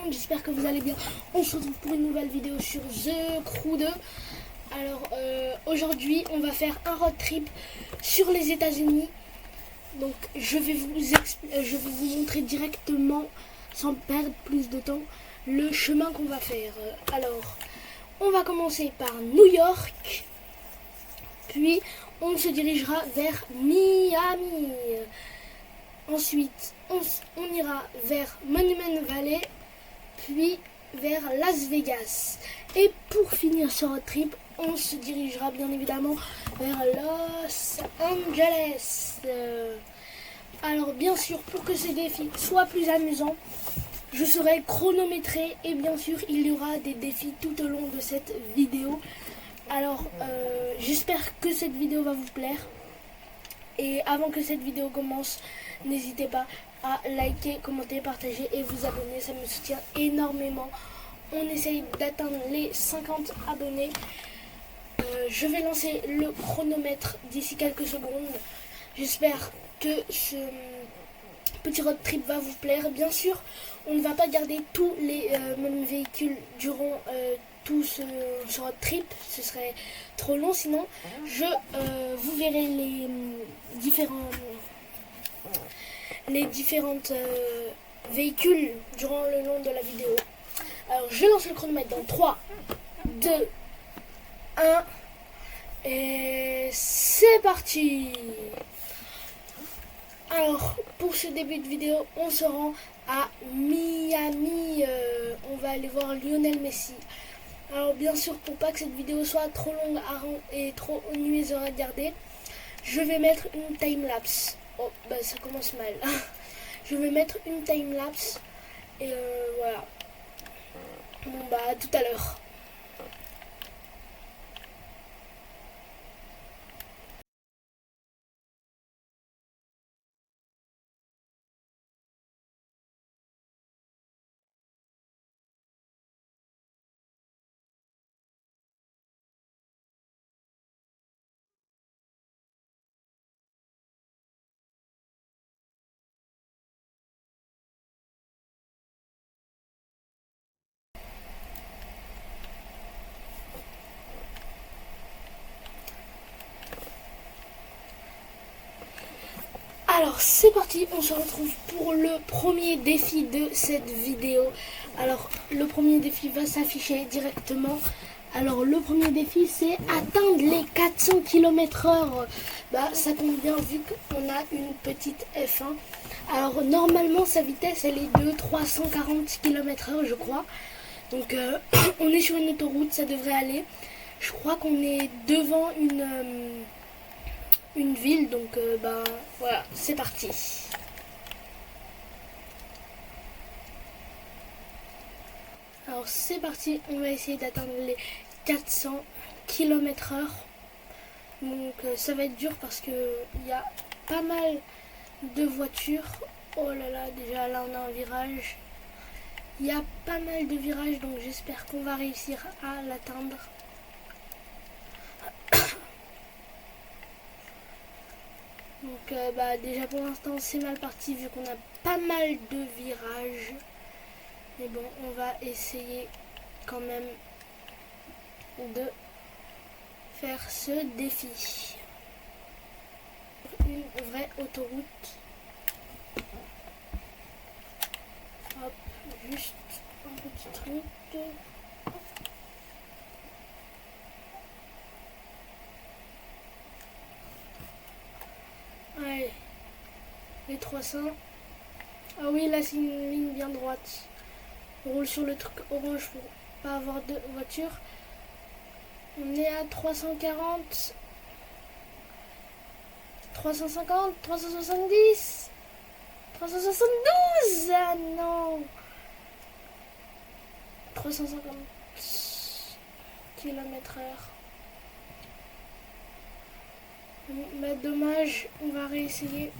monde, j'espère que vous allez bien. On se retrouve pour une nouvelle vidéo sur The Crew 2. Alors aujourd'hui on va faire un road trip sur les États-Unis. Donc je vais vous montrer directement, sans perdre plus de temps, le chemin qu'on va faire. Alors on va commencer par New York, puis on se dirigera vers Miami. Ensuite, on ira vers Monument Valley, puis vers Las Vegas. Et pour finir ce road trip, on se dirigera bien évidemment vers Los Angeles. Alors bien sûr, pour que ces défis soient plus amusants, je serai chronométré et bien sûr, il y aura des défis tout au long de cette vidéo. Alors, j'espère que cette vidéo va vous plaire. Et avant que cette vidéo commence, n'hésitez pas à liker, commenter, partager et vous abonner. Ça me soutient énormément. On essaye d'atteindre les 50 abonnés. Je vais lancer le chronomètre d'ici quelques secondes. J'espère que ce petit road trip va vous plaire. Bien sûr, on ne va pas garder tous les mêmes véhicules durant tout ce road trip, ce serait trop long, sinon vous verrez les différentes véhicules durant le long de la vidéo. Alors je lance le chronomètre dans 3, 2, 1 et c'est parti. Alors pour ce début de vidéo, on se rend à Miami. On va aller voir Lionel Messi. Alors bien sûr, pour pas que cette vidéo soit trop longue et trop ennuyeuse à regarder, je vais mettre une time-lapse. Oh, bah ça commence mal. Je vais mettre une time-lapse et voilà. Bon bah à tout à l'heure. Alors c'est parti, on se retrouve pour le premier défi de cette vidéo. Alors le premier défi va s'afficher directement. Alors le premier défi, c'est atteindre les 400 km/h. Bah ça tombe bien vu qu'on a une petite F1. Alors normalement sa vitesse elle est de 340 km/h je crois. Donc on est sur une autoroute, ça devrait aller. Je crois qu'on est devant une ville, donc bah voilà, c'est parti. Alors c'est parti, on va essayer d'atteindre les 400 km/h. Donc ça va être dur parce que il y a pas mal de voitures. Oh là là, déjà là on a un virage. Il y a pas mal de virages, donc j'espère qu'on va réussir à l'atteindre. Donc bah déjà pour l'instant c'est mal parti vu qu'on a pas mal de virages. Mais bon, on va essayer quand même de faire ce défi. Une vraie autoroute. Hop, juste un petit truc. Allez, les 300. Ah oui, là c'est une ligne bien droite. On roule sur le truc orange pour pas avoir de voiture. On est à 340, 350, 370, 372. Ah non, 350 km/h. Bah dommage, on va réessayer.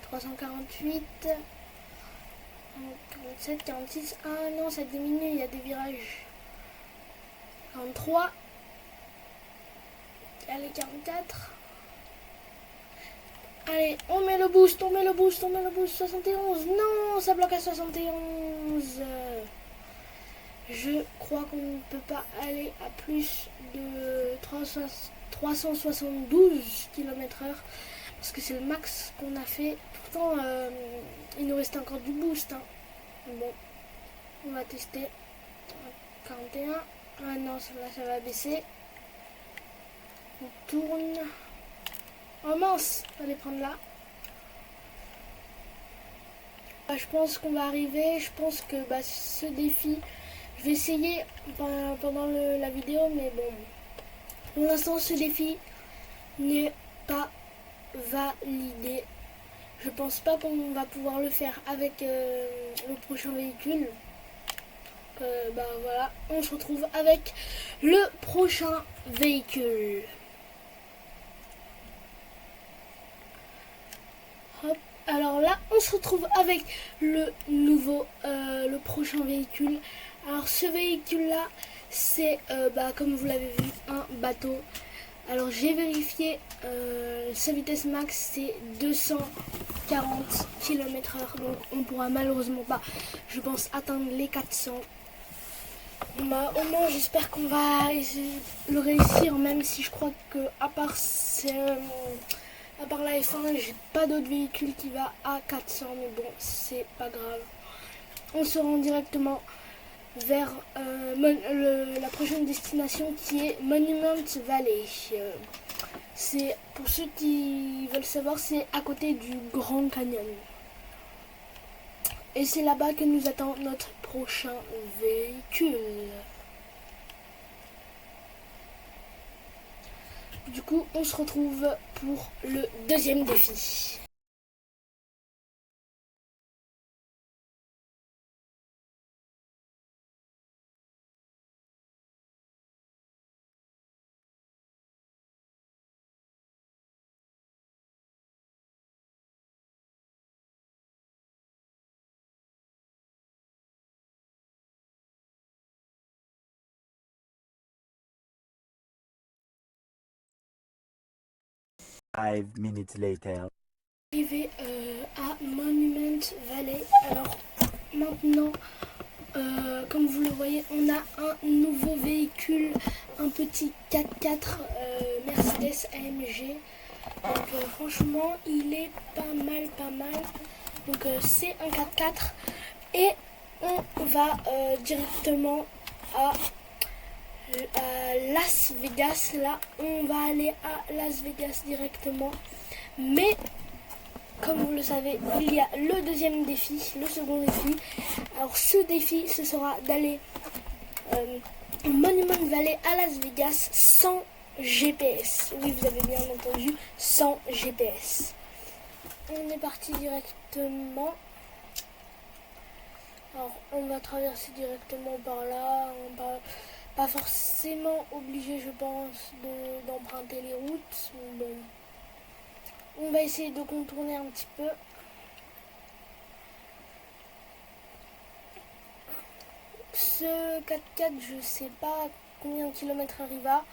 348, 47, 46. Ah non, ça diminue, il y a des virages. 43. Allez, 44. Allez, on met le boost, on met le boost, on met le boost. 71. Non, ça bloque à 71. Je crois qu'on ne peut pas aller à plus de 372 km/h parce que c'est le max qu'on a fait. Pourtant, il nous restait encore du boost. Hein. Bon, on va tester. 41. Ah non, là ça va baisser. On tourne. Oh mince, fallait prendre là. Je pense qu'on va arriver. Je pense que ce défi, je vais essayer pendant la vidéo, mais bon. Pour l'instant, ce défi n'est pas validé. Je pense pas qu'on va pouvoir le faire avec le prochain véhicule. Voilà, on se retrouve avec le prochain véhicule. Hop. Alors là, on se retrouve avec le prochain véhicule. Alors ce véhicule-là, c'est, comme vous l'avez vu, un bateau. Alors j'ai vérifié, sa vitesse max c'est 240 km/h. Donc on pourra malheureusement pas, je pense, atteindre les 400. Au moins j'espère qu'on va le réussir, même si je crois que à part la F1, j'ai pas d'autre véhicule qui va à 400, mais bon, c'est pas grave. On se rend directement vers la prochaine destination qui est Monument Valley. C'est, pour ceux qui veulent savoir, c'est à côté du Grand Canyon. Et c'est là-bas que nous attend notre prochain véhicule. Du coup, on se retrouve pour le deuxième défi. Five minutes later. Arrivé à Monument Valley. Alors maintenant, comme vous le voyez, on a un nouveau véhicule, un petit 4x4 Mercedes AMG. Donc franchement, il est pas mal. Donc c'est un 4x4 et on va directement à Las Vegas. Là, on va aller à Las Vegas directement. Mais comme vous le savez, il y a le deuxième défi, le second défi. Alors ce défi, ce sera d'aller au Monument Valley à Las Vegas sans GPS. Oui, vous avez bien entendu, sans GPS. On est parti directement. Alors on va traverser directement par là. On va pas forcément obligé, je pense, d'emprunter les routes. Mais bon. On va essayer de contourner un petit peu. Ce 4x4, je sais pas combien de kilomètres il va.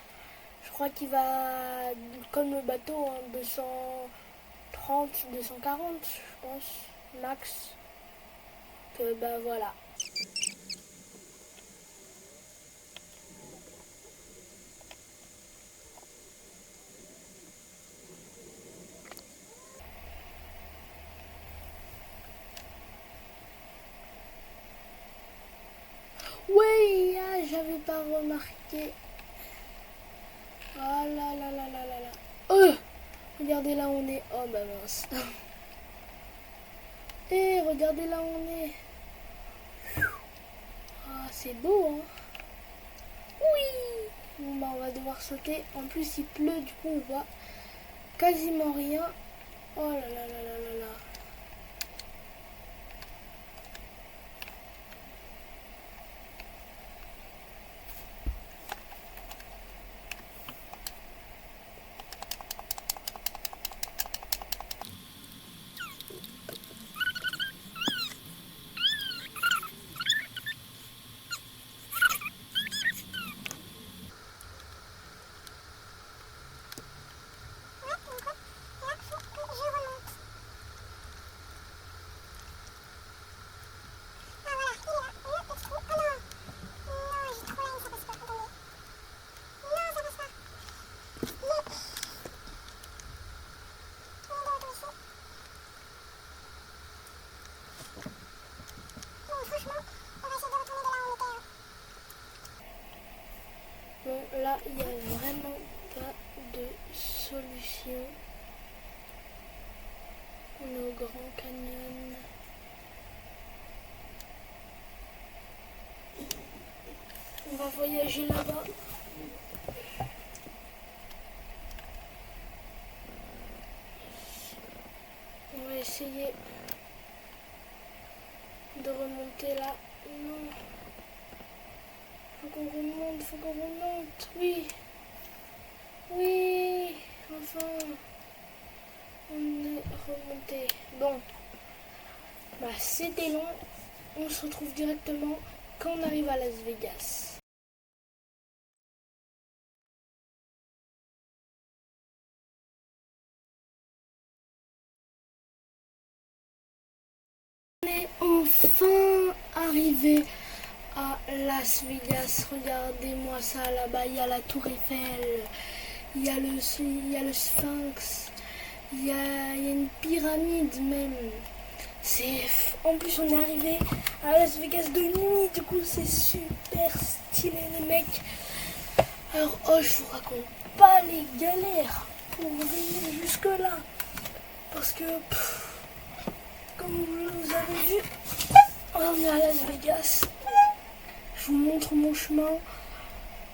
Je crois qu'il va, comme le bateau, 230, 240, je pense, max. Que voilà. Oui, ah, j'avais pas remarqué. Oh là là là là là là. Regardez là où on est. Oh bah mince. Et regardez là où on est. Ah, c'est beau, hein. Oui. Bon, on va devoir sauter. En plus, il pleut, du coup, on voit quasiment rien. Oh là là là là là là. Bon, là, il n'y a vraiment pas de solution. On est au Grand Canyon. On va voyager là-bas. On va essayer de remonter là. Non. Faut qu'on remonte. Oui. Oui. Enfin. On est remonté. Bon. Bah, c'était long. On se retrouve directement quand on arrive à Las Vegas. On est enfin arrivé à Las Vegas. Regardez-moi ça là-bas. Il y a la Tour Eiffel. Il y a le Sphinx. Il y a une pyramide même. En plus, on est arrivé à Las Vegas de nuit. Du coup, c'est super stylé, les mecs. Alors, je vous raconte pas les galères pour venir jusque là. Parce que, comme vous avez vu, on est à Las Vegas. Je vous montre mon chemin.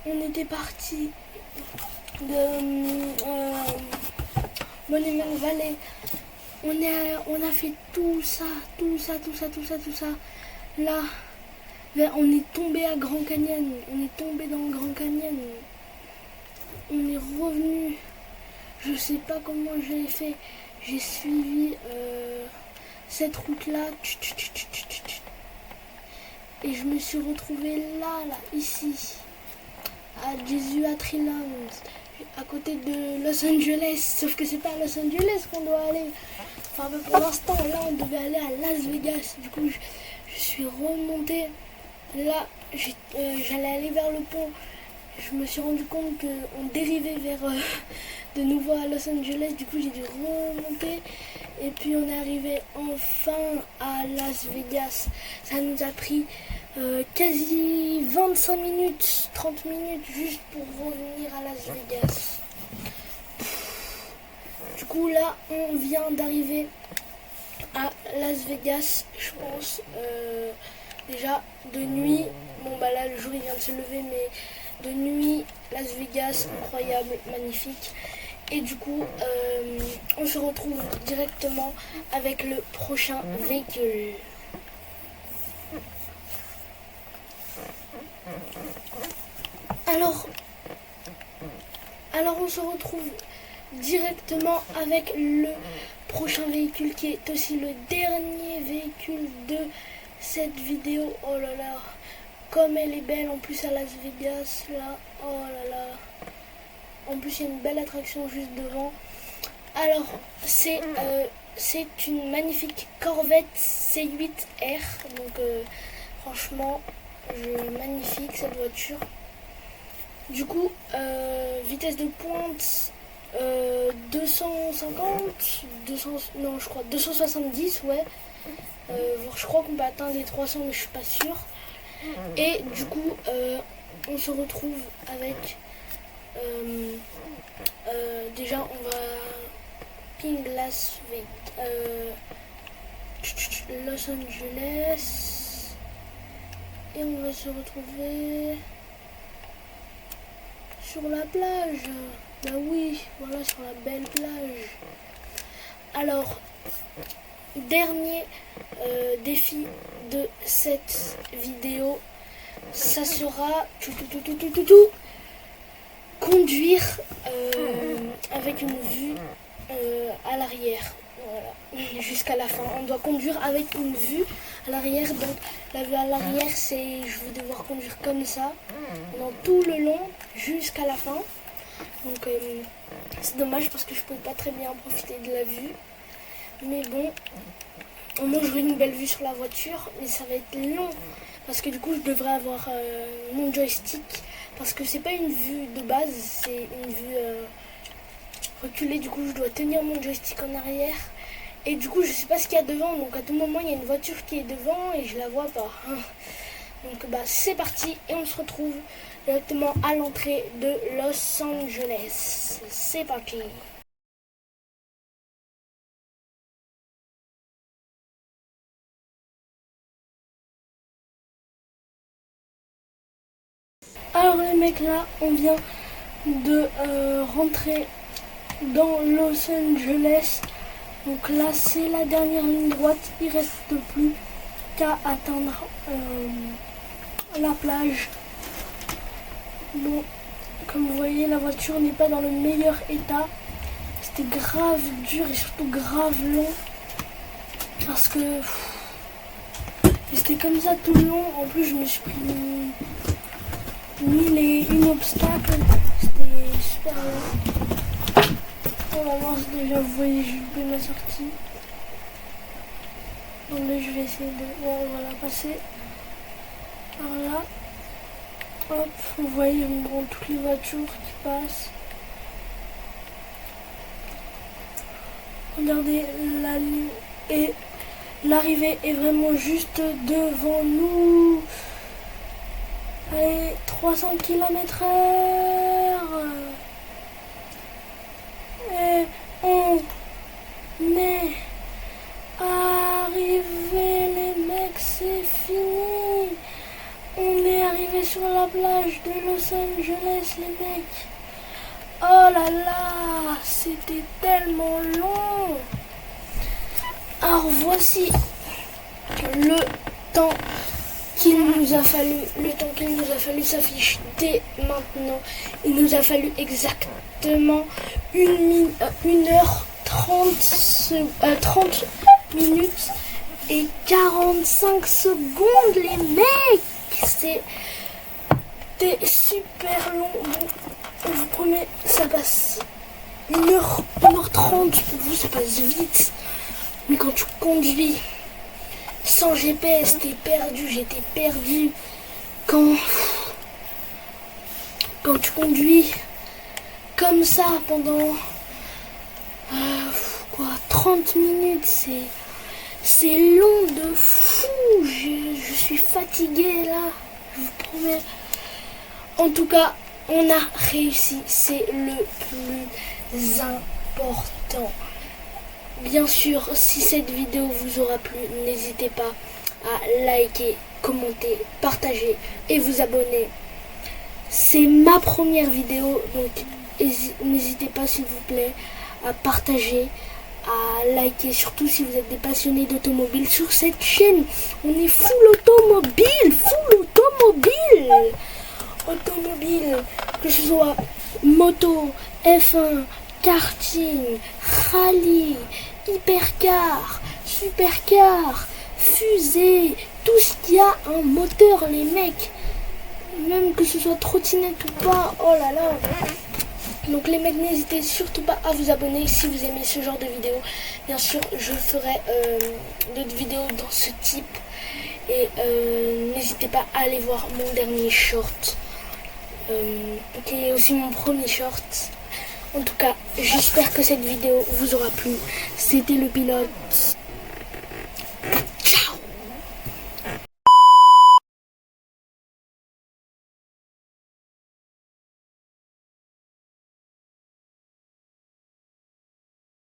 On était parti de Monument Valley. On a fait tout ça. Là, on est tombé à Grand Canyon. On est tombé dans le Grand Canyon. On est revenu. Je sais pas comment j'ai fait. J'ai suivi cette route-là. Et je me suis retrouvée là, ici, à Jesuatryland, à côté de Los Angeles. Sauf que c'est pas à Los Angeles qu'on doit aller. Enfin, pour l'instant, là, on devait aller à Las Vegas. Du coup, je suis remontée. Là, j'allais aller vers le pont. Je me suis rendu compte qu'on dérivait vers de nouveau à Los Angeles. Du coup, j'ai dû remonter. Et puis, on est arrivé enfin à Las Vegas. Ça nous a pris quasi 25 minutes, 30 minutes juste pour revenir à Las Vegas. Du coup, là, on vient d'arriver à Las Vegas, je pense. Déjà, de nuit. Bon, bah là, le jour, il vient de se lever, mais de nuit, Las Vegas, incroyable, magnifique. Et du coup, on se retrouve directement avec le prochain véhicule. Alors on se retrouve directement avec le prochain véhicule qui est aussi le dernier véhicule de cette vidéo. Oh là là, comme elle est belle en plus à Las Vegas là. Oh là là. En plus il y a une belle attraction juste devant. Alors c'est une magnifique Corvette C8R. Donc franchement magnifique cette voiture. Du coup vitesse de pointe 250, 270, ouais. Je crois qu'on peut atteindre les 300, mais je suis pas sûre. Et du coup, on se retrouve avec déjà on va ping Las Vegas, Los Angeles, et on va se retrouver sur la plage. Bah oui, voilà, sur la belle plage. Alors, dernier défi de cette vidéo, ça sera conduire avec une vue à l'arrière. Voilà, jusqu'à la fin. On doit conduire avec une vue à l'arrière. Donc la vue à l'arrière, c'est je vais devoir conduire comme ça dans tout le long jusqu'à la fin. Donc c'est dommage parce que je peux pas très bien profiter de la vue. Mais bon, au moins j'aurai une belle vue sur la voiture, mais ça va être long parce que du coup je devrais avoir mon joystick, parce que c'est pas une vue de base, c'est une vue reculée. Du coup je dois tenir mon joystick en arrière Et du coup, je sais pas ce qu'il y a devant. Donc à tout moment, il y a une voiture qui est devant et je la vois pas. Donc bah c'est parti et on se retrouve directement à l'entrée de Los Angeles. C'est parti. Alors les mecs, là, on vient de rentrer dans Los Angeles. Donc là, c'est la dernière ligne droite. Il reste plus qu'à atteindre la plage. Bon, comme vous voyez, la voiture n'est pas dans le meilleur état. C'était grave dur et surtout grave long. Parce que c'était comme ça tout le long. En plus, je me suis pris mille et une obstacles. C'était super long. On avance déjà, vous voyez, j'ai loupé ma sortie. Donc là, je vais essayer de voilà, passer par là. Hop, vous voyez, bon, toutes les voitures qui passent. Regardez, la ligne et l'arrivée est vraiment juste devant nous. Allez, 300 km/h. Et on est arrivé, les mecs, c'est fini. On est arrivé sur la plage de Los Angeles, les mecs. Oh là là, c'était tellement long. Alors voici le temps qu'il nous a fallu. Le temps qu'il nous a fallu s'affiche dès maintenant. Il nous a fallu exactement 30 minutes et 45 secondes, les mecs. C'était super long. Bon, on vous promet, ça passe 1h30. Pour vous, ça passe vite. Mais quand tu conduis sans GPS, t'es perdu. J'étais perdu. Quand tu conduis comme ça pendant 30 minutes, c'est long de fou. Je suis fatiguée là, je vous promets. En tout cas, on a réussi, c'est le plus important. Bien sûr, si cette vidéo vous aura plu, n'hésitez pas à liker, commenter, partager et vous abonner. C'est ma première vidéo, donc n'hésitez pas s'il vous plaît à partager, à liker, surtout si vous êtes des passionnés d'automobile sur cette chaîne. On est full automobile, que ce soit moto, F1, karting, rallye, hypercar, supercar, fusée, tout ce qui a un moteur, les mecs. Même que ce soit trottinette ou pas, oh là là. Donc les mecs, n'hésitez surtout pas à vous abonner si vous aimez ce genre de vidéos. Bien sûr, je ferai d'autres vidéos dans ce type. Et n'hésitez pas à aller voir mon dernier short, qui est aussi mon premier short. En tout cas, j'espère que cette vidéo vous aura plu. C'était le pilote.